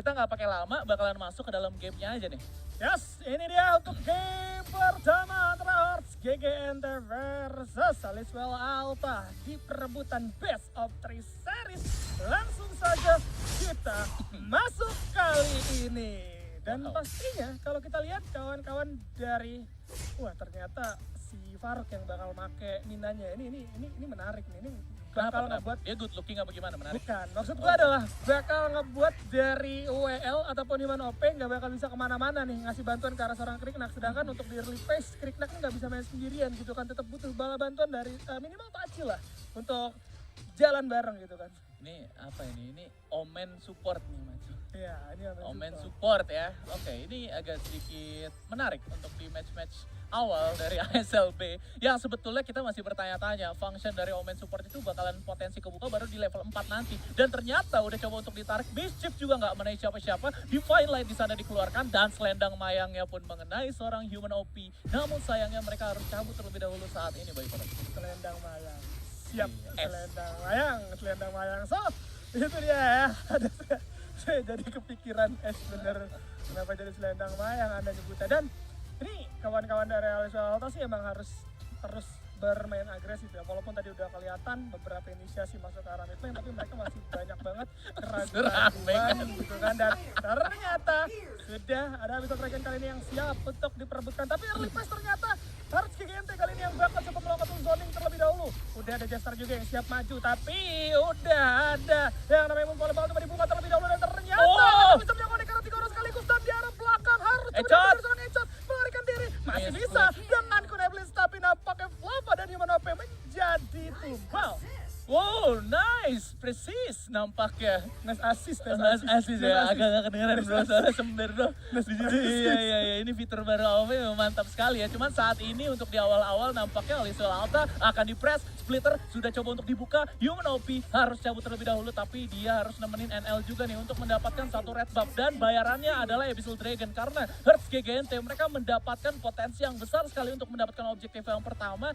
kita nggak pakai lama, bakalan masuk ke dalam gamenya aja nih. Yes, ini dia untuk game pertama antara Hearts GGNT versus Aliswell Alta di perebutan Best of 3 Series. Langsung saja kita masuk kali ini. Dan pastinya kalau kita lihat kawan-kawan dari, wah ternyata si Faruk yang bakal make Ninanya ini menarik nih. Ini bakal ngebuat Dia good looking apa gimana, menarik? bukan, maksud gue adalah bakal ngebuat dari WL ataupun Human OP nggak bakal bisa kemana-mana nih ngasih bantuan ke arah seorang Kriknak. Sedangkan untuk di early phase Kriknak nggak bisa main sendirian gitu kan, tetap butuh bala bantuan dari minimal Paci lah untuk jalan bareng gitu kan. Ini apa ini? Ini Omen support nih, Mas. Iya, ini Omen support ya. Oke, ini agak sedikit menarik untuk di match-match awal dari ASLB yang sebetulnya kita masih bertanya-tanya function dari Omen support itu bakalan potensi kebuka baru di level 4 nanti, dan ternyata udah coba untuk ditarik. Mischief juga nggak mengenai siapa-siapa, Divine Light di sana dikeluarkan dan selendang mayangnya pun mengenai seorang Human OP. Namun sayangnya mereka harus cabut terlebih dahulu saat ini, Baik Pak. selendang mayang. Siap, Yes. selendang mayang. So, itu dia ya. Saya jadi kepikiran bener kenapa jadi selendang mayang Anda nyebutnya. Dan ini kawan-kawan dari Aliswell Alta sih emang harus terus bermain agresif ya. Walaupun tadi udah kelihatan beberapa inisiasi masuk ke arah mid lane, tapi mereka masih banyak banget keraguan gitu kan. Dan ternyata sudah ada Abyssal Dragon kali ini yang siap untuk diperebutkan. Tapi early phase ternyata Hearts GGNT kali ini yang bakal coba melakukan zoning terlebih dahulu. Udah ada Jester juga yang siap maju, tapi udah ada yang namanya Mumpole bakal coba dibuka terlebih dahulu. Dan ternyata bisa menyangkut karena 3 orang sekaligus dan di arah belakang harus coba dibuka Echot melarikan diri. Masih bisa dengan Kuneblis, tapi nampaknya Flava dan Human OP menjadi tumbal. Wow, nice, precis nampaknya. Nice assist Ya, agak nggak kedengeran bro, soalnya sember bro. Iya, ini fitur baru AoV memang mantap sekali ya. Cuman saat ini untuk di awal-awal nampaknya Aliswell Alta akan di-press, Splitter sudah coba untuk dibuka, Human OP harus cabut terlebih dahulu, tapi dia harus nemenin NL juga nih untuk mendapatkan satu red buff. Dan bayarannya adalah Abyssal Dragon, karena Hearts GGNT mereka mendapatkan potensi yang besar sekali untuk mendapatkan objektif yang pertama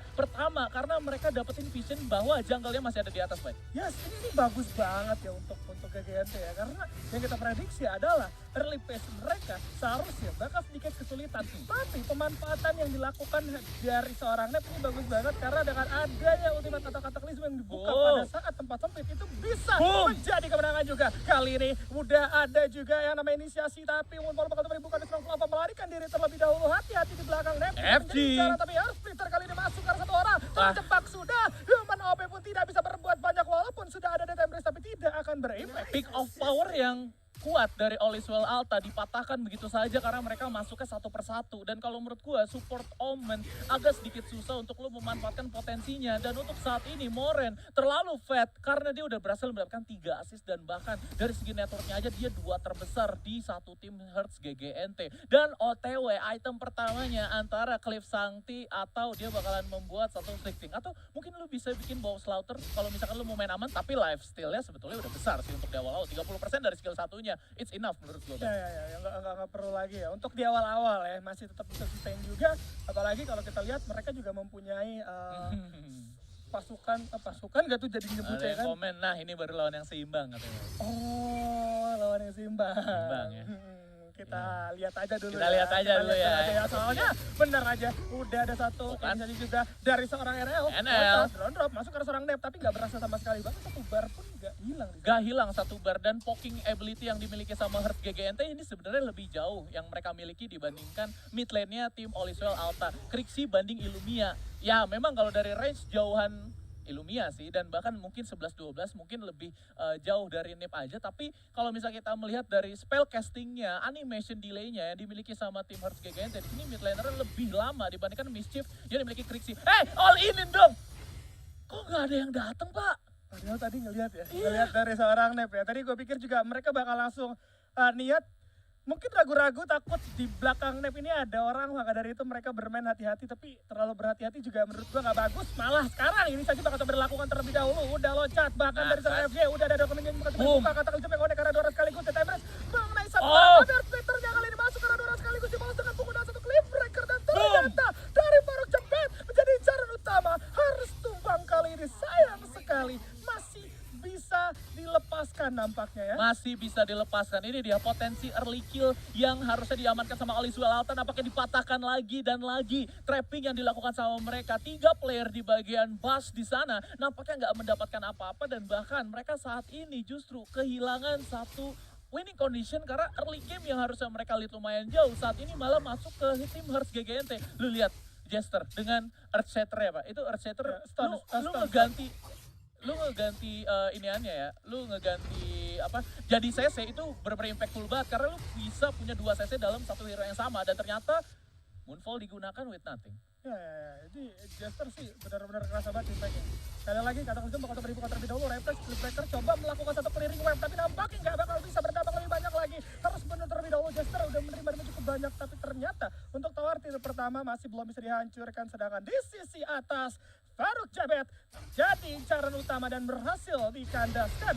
karena mereka dapetin vision bahwa jungle-nya masih ada di atas, Pak. Yes, ini bagus banget ya untuk GGNT ya, karena yang kita prediksi adalah early phase mereka seharusnya bakal sedikit kesulitan, tapi pemanfaatan yang dilakukan dari seorang Nep ini bagus banget, karena dengan adanya ultimate atau kataklizm yang dibuka pada saat tempat sempit itu bisa menjadi kemenangan juga. Kali ini udah ada juga yang namanya inisiasi, tapi Moonfall bakal coba dibuka di seorang Flava melarikan diri terlebih dahulu. Hati-hati di belakang Nep menjadi bicara, tapi harus Splitter kali ini masuk karena satu orang terjebak sudah. Human OP pun tidak bisa berbuat banyak walaupun sudah ada Death Embrace, tapi tidak akan berimpact. Peak of power yang kuat dari Aliswell Alta dipatahkan begitu saja karena mereka masuknya satu persatu. Dan kalau menurut gua support Omen agak sedikit susah untuk lo memanfaatkan potensinya. Dan untuk saat ini Moren terlalu fat karena dia udah berhasil mendapatkan 3 assist, dan bahkan dari segi networknya aja dia 2 terbesar di satu tim Hearts GGNT. Dan OTW item pertamanya antara Cliff Sancti atau dia bakalan membuat satu flicking, atau mungkin lo bisa bikin Bow Slaughter kalau misalkan lo mau main aman, tapi lifesteal-nya sebetulnya udah besar sih untuk di awal-awal. 30% dari skill satunya, it's enough menurut gue. Ya, nggak perlu lagi ya. Untuk di awal-awal ya, masih tetap bisa sustain juga. Apalagi kalau kita lihat mereka juga mempunyai pasukan gak tuh jadi nyebutnya Ada kan? komen, nah ini baru lawan yang seimbang katanya. Oh, lawan yang seimbang. Seimbang ya. Kita lihat aja dulu. Kita lihat aja dulu ya. Soalnya bener aja udah ada satu inisiasi juga dari seorang NL. Drone drop masuk ke seorang Nep, tapi nggak berasa sama sekali. Bahkan satu bar pun nggak hilang. Gak hilang satu bar, dan poking ability yang dimiliki sama Hearts GGNT ini sebenarnya lebih jauh yang mereka miliki dibandingkan mid lane-nya tim Aliswell Alta. Krixi banding Illumia. Ya memang kalau dari range jauhan Illumia sih, dan bahkan mungkin 11-12 mungkin lebih jauh dari Nip aja. Tapi kalau misalnya kita melihat dari spell castingnya, animation delay-nya yang dimiliki sama tim Hearts GGNT, di sini mid laner lebih lama dibandingkan Mischief yang dimiliki Krixi. All in dong! Kok nggak ada yang datang, Pak? Padahal tadi ngelihat ya, ngelihat dari seorang Nep ya. Tadi gue pikir juga mereka bakal langsung niat, mungkin ragu-ragu takut di belakang Nep ini ada orang, maka dari itu mereka bermain hati-hati, tapi terlalu berhati-hati juga menurut gua nggak bagus. Malah sekarang ini saja bakal berlakukan terlebih dahulu, udah loncat bahkan dari seorang FG, udah ada dokumen yang bakal dibuka, kata kali coba karena 2 sekaligus Death Embrace mengenai satu orang, dan Splitternya kali ini masuk karena 2 sekaligus dibalas dengan penggunaan satu Cliff Breaker, dan ternyata dari Faruk Jempet menjadi incaran utama, harus tumbang kali ini. Sayang sekali masih bisa dilepaskan nampaknya ya. masih bisa dilepaskan. Ini dia potensi early kill yang harusnya diamankan sama Oliswell Alta, nampaknya dipatahkan lagi dan lagi. Trapping yang dilakukan sama mereka, 3 player di bagian bus di sana nampaknya nggak mendapatkan apa-apa, dan bahkan mereka saat ini justru kehilangan satu winning condition karena early game yang harusnya mereka lead lumayan jauh saat ini malah masuk ke tim Hearts GGNT. Lu lihat Jester dengan Earthshatter ya Pak, itu Earthshatter Ya, stun, lu stun. ngeganti iniannya ya, lu ngeganti apa, jadi CC itu benar-benar impactful banget karena lu bisa punya 2 CC dalam satu hero yang sama, dan ternyata Moonfall digunakan with nothing. Jadi Jester sih benar-benar kerasa banget impactnya. Sekali lagi kata Kusum bakal terbuka terlebih dahulu. Refresh Split Breaker coba melakukan satu clearing wave, tapi nampaknya nggak bakal bisa berdampak lebih banyak lagi. Harus benar terlebih dahulu. Jester udah menerima damage cukup banyak, tapi ternyata untuk tower tier pertama masih belum bisa dihancurkan. Sedangkan di sisi atas Faruk Jabet jadi incaran utama dan berhasil dikandaskan.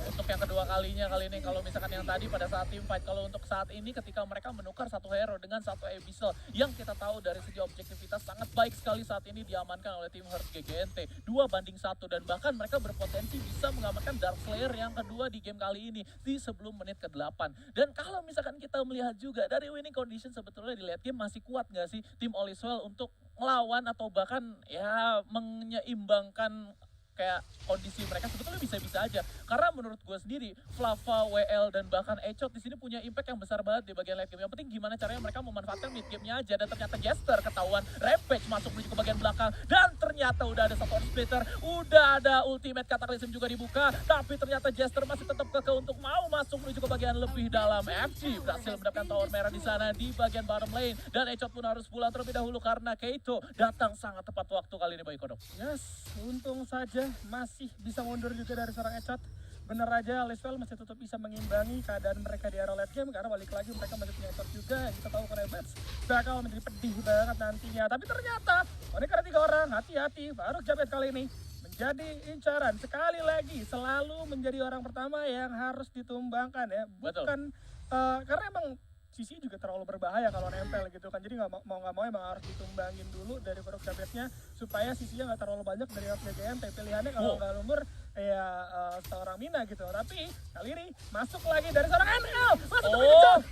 Untuk yang kedua kalinya kali ini, kalau misalkan yang tadi pada saat team fight, kalau untuk saat ini ketika mereka menukar satu hero dengan satu Abyssal yang kita tahu dari segi objektivitas sangat baik sekali saat ini diamankan oleh tim Hearts GGNT 2-1, dan bahkan mereka berpotensi bisa mengamankan Dark Slayer yang kedua di game kali ini di sebelum menit ke-8. Dan kalau misalkan kita melihat juga dari winning condition, sebetulnya di late game masih kuat nggak sih tim Oliswell untuk ngelawan atau bahkan ya menyeimbangkan kayak kondisi mereka? Sebetulnya bisa-bisa aja. Karena menurut gue sendiri, Flava, WL, dan bahkan Echot di sini punya impact yang besar banget di bagian late game. Yang penting gimana caranya mereka memanfaatkan mid game-nya aja. Dan ternyata Jester ketahuan, Rampage masuk menuju ke bagian belakang. Dan ternyata udah ada satu Earth Splitter, udah ada Ultimate Cataclysm juga dibuka. Tapi ternyata Jester masih tetap kekeh untuk mau masuk menuju ke bagian lebih dalam. FG berhasil mendapatkan tower merah di sana di bagian bottom lane. Dan Echot pun harus pulang terlebih dahulu karena Keito datang sangat tepat waktu kali ini, Boy Kodok. Yes, untung saja masih bisa mundur juga dari seorang Echot. Bener aja Oliswell masih tetap bisa mengimbangi keadaan mereka di era late game, karena balik lagi mereka masih punya Echot juga yang kita tahu karena Bats bakal menjadi pedih banget nantinya. Tapi ternyata oleh karena 3 orang, hati-hati Faruk Jabet kali ini menjadi incaran. Sekali lagi selalu menjadi orang pertama yang harus ditumbangkan ya. Bukan karena emang Sisi juga terlalu berbahaya kalau nempel gitu kan, jadi nggak mau emang harus ditumbangin dulu dari Faruk Jabetnya supaya sisinya nggak terlalu banyak dari GGNT. Pilihannya kalau nggak lumur ya seorang Mina gitu. Tapi kali ini masuk lagi dari seorang NL,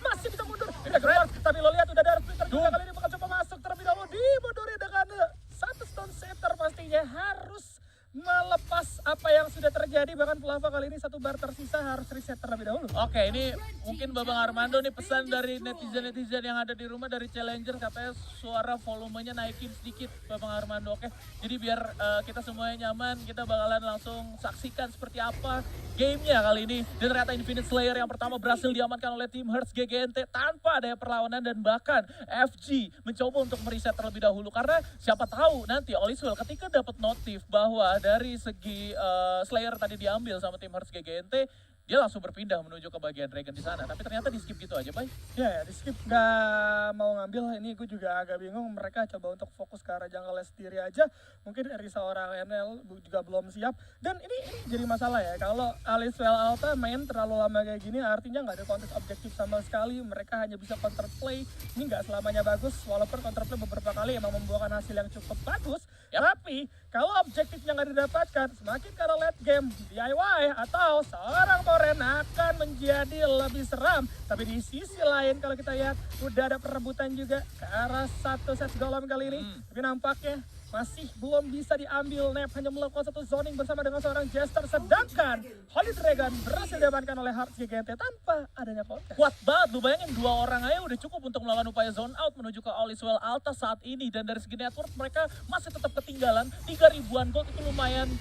masih bisa mundur, tidak keluar. Tapi lo lihat udah ada Twitter juga, kali ini bakal coba masuk terlebih dahulu, dimundurin dengan satu Stone Scepter. Pastinya harus melepas apa yang sudah terjadi, bahkan Flava kali ini 1 bar tersisa harus reset terlebih dahulu. Oke, ini mungkin Babang Armando nih pesan dari netizen-netizen yang ada di rumah dari Challenger, katanya suara volumenya naikin sedikit Babang Armando. Oke, jadi biar kita semuanya nyaman, kita bakalan langsung saksikan seperti apa gamenya kali ini. Dan ternyata Infinite Slayer yang pertama berhasil diamankan oleh tim Hearts GGNT tanpa ada perlawanan, dan bahkan FG mencoba untuk mereset terlebih dahulu karena siapa tahu nanti Oliswell ketika dapat notif bahwa dari segi Slayer tadi diambil sama tim Hearts GGNT, dia langsung berpindah menuju ke bagian Dragon di sana. Tapi ternyata di skip gitu aja, Bay. Ya, di skip, nggak mau ngambil. Ini gue juga agak bingung. Mereka coba untuk fokus ke arah jungle sendiri aja. Mungkin dari seorang NL juga belum siap. Dan ini jadi masalah ya. Kalau Oliswell Alta main terlalu lama kayak gini, artinya nggak ada kontes objektif sama sekali. Mereka hanya bisa counterplay. Ini nggak selamanya bagus. Walaupun counterplay beberapa kali emang membuahkan hasil yang cukup bagus. Yep. Tapi kalau objektifnya nggak didapatkan, semakin ke arah late game, DIY atau seorang Toren akan menjadi lebih seram. Tapi di sisi lain kalau kita lihat udah ada perebutan juga ke arah satu set golem kali ini. Tapi nampaknya masih belum bisa diambil. Nep hanya melakukan satu zoning bersama dengan seorang Jester. Sedangkan Holy Dragon berhasil diamankan oleh Hearts GGNT tanpa adanya kontes. Kuat banget, lu bayangin 2 orang aja udah cukup untuk melakukan upaya zone out menuju ke Oliswell Alta saat ini. Dan dari segi network mereka masih tetap ketinggalan. 3.000-an gold itu lumayan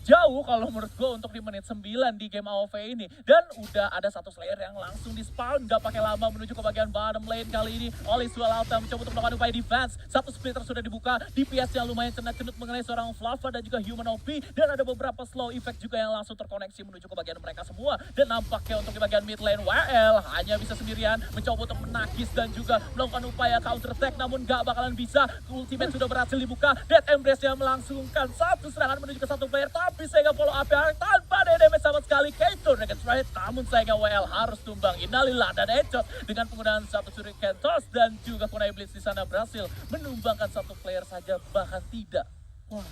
jauh kalau menurut gue untuk di menit 9 di game AoV ini. Dan udah ada satu Slayer yang langsung di spawn, gak pakai lama menuju ke bagian bottom lane kali ini. Oliswell Alta mencoba untuk melakukan upaya defense. Satu splitter sudah dibuka, DPS yang lumayan cenut-cenut mengenai seorang Flava dan juga Human OP. Dan ada beberapa slow effect juga yang langsung terkoneksi menuju ke bagian mereka semua. Dan nampaknya untuk di bagian mid lane, WL hanya bisa sendirian mencoba untuk menakis dan juga melakukan upaya counter attack, namun gak bakalan bisa. Ultimate sudah berhasil dibuka, Death Embrace yang melangsungkan satu serangan menuju ke satu player, tapi Sega follow up yang tanpa ada damage sama sekali. Keito Dragon Strike, namun Sega WL harus tumbang. Innalillah, dan Echot dengan penggunaan satu Shuriken Toss dan juga Kunai Blitz di sana berhasil menumbangkan satu player saja, bahkan tidak. Wah,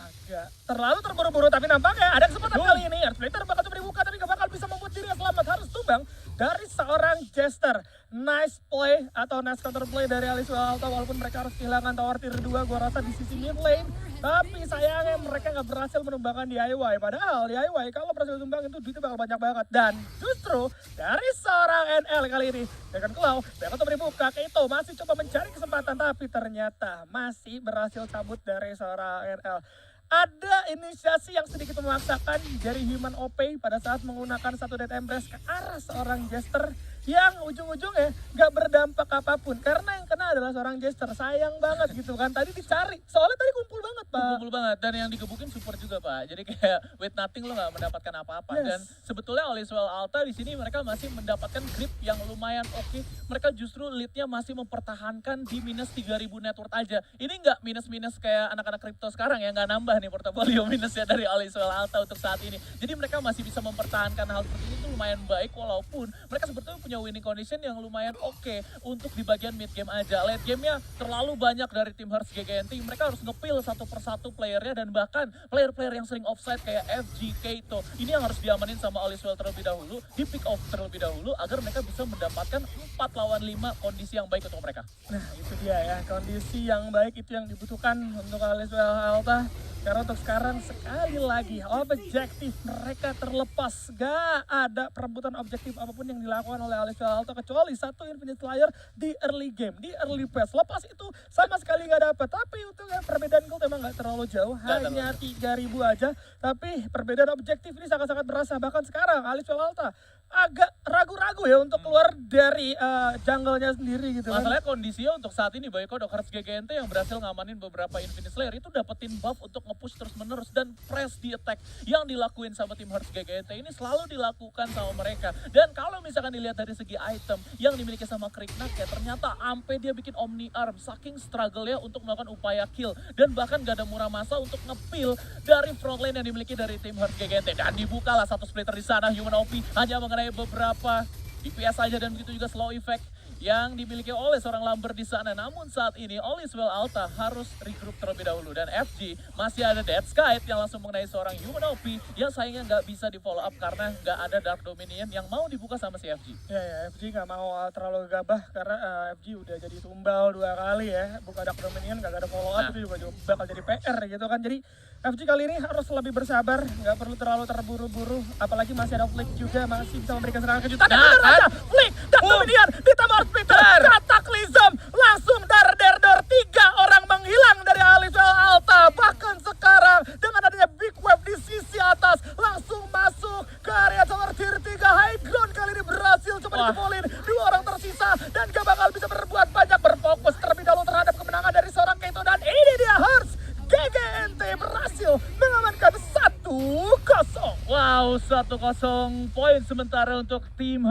agak terlalu terburu-buru, tapi nampaknya ada kesempatan kali ini. Earthsplitter bakal coba dibuka tapi gak bakal bisa membuat dirinya selamat, harus tumbang dari seorang Jester. Nice play atau nice counter play dari Aliswell Alta, walaupun mereka harus kehilangan tower tier 2 gua rasa di sisi mid lane, tapi sayangnya mereka gak berhasil menumbangkan DIY. Padahal DIY kalau berhasil tumbang itu duitnya bakal banyak banget. Dan justru dari seorang NL kali ini dengan Claw bakal coba dibuka. Keito masih coba mencari kesempatan, tapi ternyata masih berhasil cabut dari seorang NL. Ada inisiasi yang sedikit memaksakan dari Human OP pada saat menggunakan satu Death Embrace ke arah seorang Jester yang ujung-ujungnya gak berdampak apapun karena yang kena adalah seorang Jester. Sayang banget gitu kan, tadi dicari soalnya tadi kumpul banget Pak. Kumpul banget, dan yang digebukin super juga Pak. Jadi kayak with nothing lo gak mendapatkan apa-apa. Yes. Dan sebetulnya Aliswell Alta di sini mereka masih mendapatkan grip yang lumayan oke. Mereka justru leadnya masih mempertahankan di minus 3000 net worth aja. Ini nggak minus-minus kayak anak-anak kripto sekarang ya, nggak nambah nih portofolio minusnya dari Aliswell Alta untuk saat ini. Jadi mereka masih bisa mempertahankan hal seperti ini tuh lumayan baik, walaupun mereka sebetulnya punya winning condition yang lumayan oke untuk di bagian mid game aja. Late game-nya terlalu banyak dari tim Hearts GGNT. Mereka harus nge-peel satu persatu playernya, dan bahkan player-player yang sering offside kayak FG, Keito. Ini yang harus diamanin sama Aliswell terlebih dahulu, di pick off terlebih dahulu agar mereka bisa mendapatkan 4 lawan 5 kondisi yang baik untuk mereka. Nah itu dia ya, kondisi yang baik itu yang dibutuhkan untuk Aliswell Alta. Karena untuk sekarang sekali lagi objektif mereka terlepas. Gak ada perebutan objektif apapun yang dilakukan oleh Aliswell Alta kecuali satu Infinite Slayer di early game, di early phase. Lepas itu sama sekali gak dapet. Tapi untungnya perbedaan gold emang gak terlalu jauh, hanya 3.000 aja. Tapi perbedaan objektif ini sangat-sangat berasa. Bahkan sekarang Aliswell Alta agak ragu-ragu ya untuk keluar dari jungle-nya sendiri gitu kan. Masalahnya kondisinya untuk saat ini Boyko Hearts GGNT yang berhasil ngamanin beberapa Infinite Slayer itu dapetin buff untuk nge-push terus menerus, dan press di attack yang dilakuin sama tim Hearts GGNT ini selalu dilakukan sama mereka. Dan kalau misalkan dilihat dari segi item yang dimiliki sama Kriknak ya, ternyata ampe dia bikin Omni Arm saking struggle-nya untuk melakukan upaya kill, dan bahkan gak ada murah masa untuk nge-peel dari front lane yang dimiliki dari tim Hearts GGNT. Dan dibukalah satu splitter di sana, Human OP hanya mengenai beberapa DPS saja, dan begitu juga slow effect yang dimiliki oleh seorang Lambert di sana. Namun saat ini Aliswell Alta harus regroup terlebih dahulu, dan FG masih ada Dead Skite yang langsung mengenai seorang Human OP yang sayangnya nggak bisa di follow up karena nggak ada Dark Dominion yang mau dibuka sama si FG. Ya, FG nggak mau terlalu gabah karena FG udah jadi tumbal 2 kali ya, buka Dark Dominion nggak ada follow up. Itu juga bakal jadi PR gitu kan. Jadi FG kali ini harus lebih bersabar, nggak perlu terlalu terburu-buru, apalagi masih ada Flick juga, masih bisa memberikan serangan kejutan. Ada Flick dan Dominion ditambah Peter, Cataclysm langsung dar 3 orang menghilang dari Aliswell Alta. Bahkan sekarang dengan adanya Big Wave di sisi atas langsung masuk ke area tower tier 3. High ground kali ini berhasil coba dijebolin 2 orang tersisa dan gak bakal bisa berbuat banyak. Berfokus terlebih dahulu terhadap kemenangan dari seorang Keito, dan ini dia Hearts GGNT berhasil mengamankan 1-0. Wow, 1-0 poin sementara untuk tim